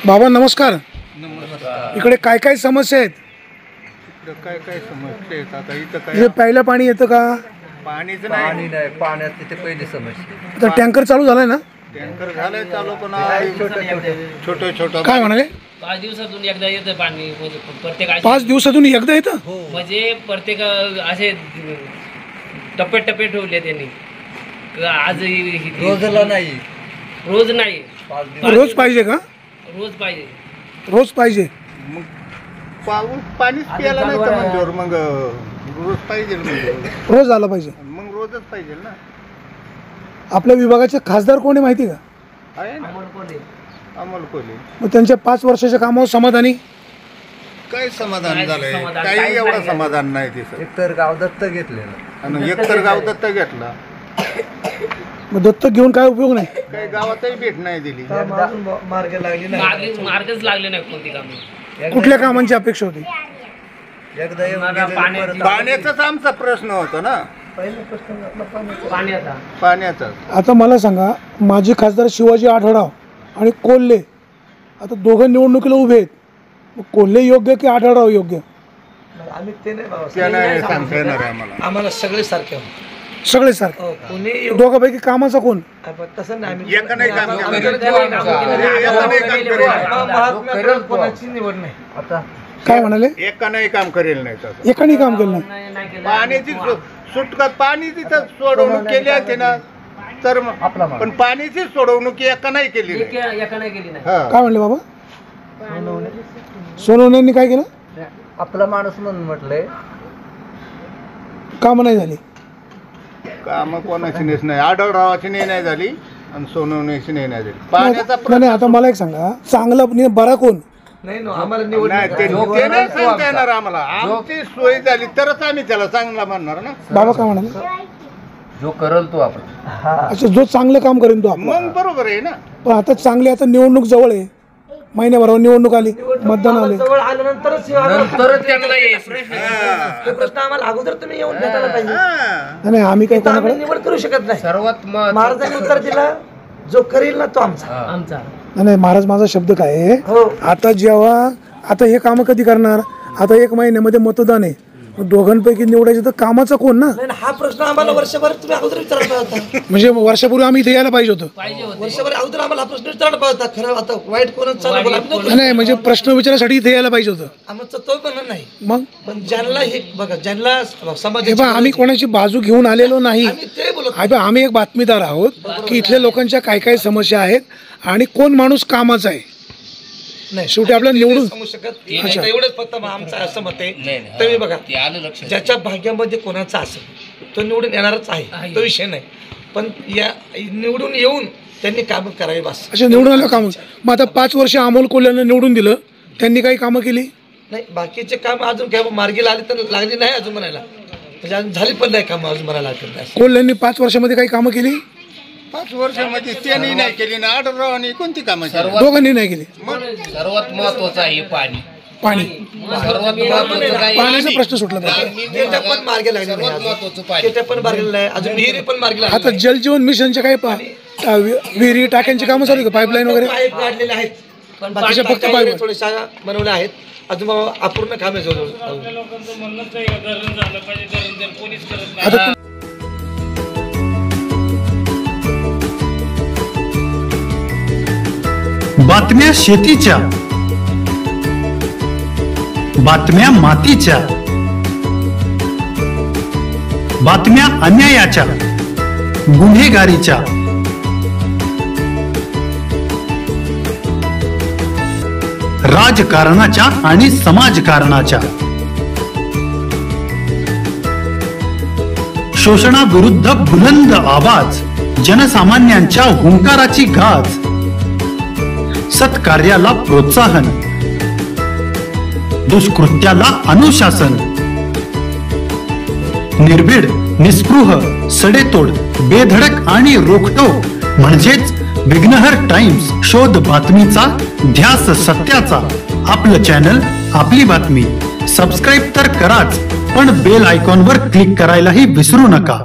बाबा नमस्कार. नमस्कार. इकडे काय काय समस्या आहेत? काय काय समस्या आहेत आता इथं काय? हे प्यायला पाणी येतं का? पाणीच पाणी नाही, पाण्यात तिथे पहिली समस्या. आता टँकर चालू झालाय ना? टँकर झालंय चालू पण छोटं छोटं काय म्हणाले? 5 दिवसातून एकदा येतं पाणी, म्हणजे प्रत्येक 5 दिवसातून एकदा येतं? म्हणजे प्रत्येक असे टप्पे टप्पे ठेवले त्यांनी. आज रोजला नाही, रोज नाही, 5 दिवस. रोज पाहिजे का? रोज पाहिजे. रोज पाहिजे. मग पाणीच प्यायला नाही तर म्हणल्यावर मग रोज पाहिजे म्हणजे रोज आला पाहिजे. मग रोजच पाहिजे ना. आपल्या विभागाचे खासदार कोण आहे माहिती का? आहे ना अमोल कोल्हे. मग त्यांच्या 5 वर्षाच्या कामावर समाधानी? काय समाधान काय झालंय? समाधान? काही काहीच एवढं नाही. समाधान नाही तिथं. एकतर गाव दत्त घेतलेलं. आणि एकतर गाव दत्त घेतला, मग दत्तक घेऊन काय उपयोग नाही. काही गावातही भेट नाही दिली. मार्ग लागली नाही. मार्गच लागले नाही कोणती कामे. कुठल्या कामांची अपेक्षा होती? एकदा येऊन मला गेलेलं पाण्याची- परत- पाण्याचाच आमचा प्रश्न होता ना. पहिला प्रश्न आपला पाण्याचा. पाण्याचा पाण्याचाच. आता मला सांगा, माजी खासदार शिवाजी आढळराव आणि कोल्हे आता दोघं निवडणुकीला उभे आहेत. मग कोल्हे योग्य की आढळराव योग्य? आम्ही ते नाही बाबा. त्या नाही सांगता येणार आहे आम्हाला. आम्हाला सगळे सारखे सगळे सारखे. कोणी दोघांपैकी कामाचा कोण? तसं नाही. आम्ही एका नाही काम केलं. आम्ही- कोणाची निवड नाही. आता काय म्हणाले? एकाने काम करेल नाही तसं. एकाने काम केलं नाही. नाही केलं. पाण्याची सुटका पाणी तिथं सोडवणूक केली आहे ना तर मग. आपला माणूस. पण पाण्याची सोडवणूक एका नाही केली नाही. एका नाही केली नाही. हा. काय म्हणले बाबा? सोनवणेंनी काय केलं? आपला माणूस म्हणून म्हटलंय. कामं नाही झाली. काम कोणाची नाही, आढळरावाची नाही झाली आणि सोनवण्याची नाही झाली. पाण्याचा नाही नाही, आता मला एक सांगा, चांगला बरा कोण? नाही ना, आम्हाला निवड नाही, ते नाही सांगता येणार आम्हाला. आमची सोय झाली तरच आम्ही त्याला चांगला म्हणणार ना. बाबा काय म्हणाले? जो करल तो आपण. अच्छा, जो चांगलं काम करेन तो आपला. मग बरोबर आहे ना. पण आता चांगली, आता निवडणूक जवळ आहे, महिन्याभरावर निवडणूक आली, मतदान आले. जवळ आल्यानंतरच प्रश्न आम्हाला अगोदर तुम्ही येऊन भेटायला पाहिजे. हा. नाही आम्ही काय कोणाकडे निवड करू शकत नाही. सर्वात महाराजांनी उत्तर दिला, जो करील ना तो आमचा. आमचा नाही महाराज, माझा शब्द काय आहे, हो. आता जेव्हा आता हे कामं कधी करणार? आता 1 महिन्यामध्ये मतदान आहे, मग दोघांपैकी निवडायचं तर कामाचा कोण ना? नाही, हा प्रश्न आम्हाला वर्षभर तुम्ही अगोदर विचारला होता. म्हणजे वर्षापूर्वी आम्ही इथे यायला पाहिजे होतं. पाहिजे होते. वर्षभर अगोदर आम्हाला हा प्रश्न विचारला होता. खरं आता वाईट कोणच चालू बोला. नाही म्हणजे प्रश्न विचारासाठी इथे यायला पाहिजे होतं. आमचं तो पण नाही. मग पण ज्यांना हे बघा, ज्यांना समाज हे बघा, आम्ही कोणाची बाजू घेऊन आलेलो नाही. आम्ही ते बोलत हे बघा, आम्ही एक बातमीदार आहोत की इथल्या लोकांच्या काय काय समस्या आहेत आणि कोण माणूस कामाचा आहे. नाही. शेवटी आपल्याला निवडून सांगू शकत एवढंच फक्त आमचं असं मत आहे. तुम्ही बघा, ज्याच्या भाग्यामध्ये कोणाचा असेल तो निवडून येणारच आहे, तो विषय नाही. पण या निवडून येऊन त्यांनी कामं करावी बस. असे निवडून आलं काम. मग आता 5 वर्ष अमोल कोल्हेनं निवडून दिलं, त्यांनी काही कामं केली नाही. बाकीचे काम अजून काय मार्गी लागली तर लागली नाही अजून म्हणायला, म्हणजे अजून झाली पण नाही कामं अजून म्हणायला लागतील. कोल्हेंनी 5 वर्षामध्ये काही कामं केली? 5 वर्षामध्ये त्यांनी नाही केली ना. आढळरावांनी कोणती कामं केली? दोघांनी नाही केली. सर्वात महत्वाचं आहे पाणी. पाणी, सर्वात महत्वाचं काय? पाण्याचा प्रश्न सुटला पाहिजे. ते पण मार्गी लागले नाही अजून. ते पण मार्गी नाही अजून. विहिरी पण मार्गी लागली आता जलजीवन मिशनचे काही विहिरी टाक्यांची कामं चालू का? पाईपलाईन वगैरे पाईप काढलेले आहेत, पण बाकीच्या फक्त पाईप. थोड्याशा बनवल्या आहेत. अजून अपूर्ण काम आहे जवळजवळ. आता बातम्या शेतीच्या, बातम्या मातीच्या, बातम्या अन्यायाच्या, गुन्हेगारीच्या, राजकारणाच्या आणि समाजकारणाच्या, शोषणाविरुद्ध बुलंद आवाज, जनसामान्यांच्या हुंकाराची गाज, सत्कार्याला प्रोत्साहन, दुष्कृत्याला अनुशासन, निर्भीड, निस्पृह, सडेतोड, बेधडक आणि रोखटोक म्हणजेच विघ्नहर टाइम्स. शोध बातमीचा, ध्यास सत्याचा. आपलं चॅनल, आपली बातमी. सबस्क्राईब तर कराच, पण बेल आयकॉनवर क्लिक करायलाही विसरू नका.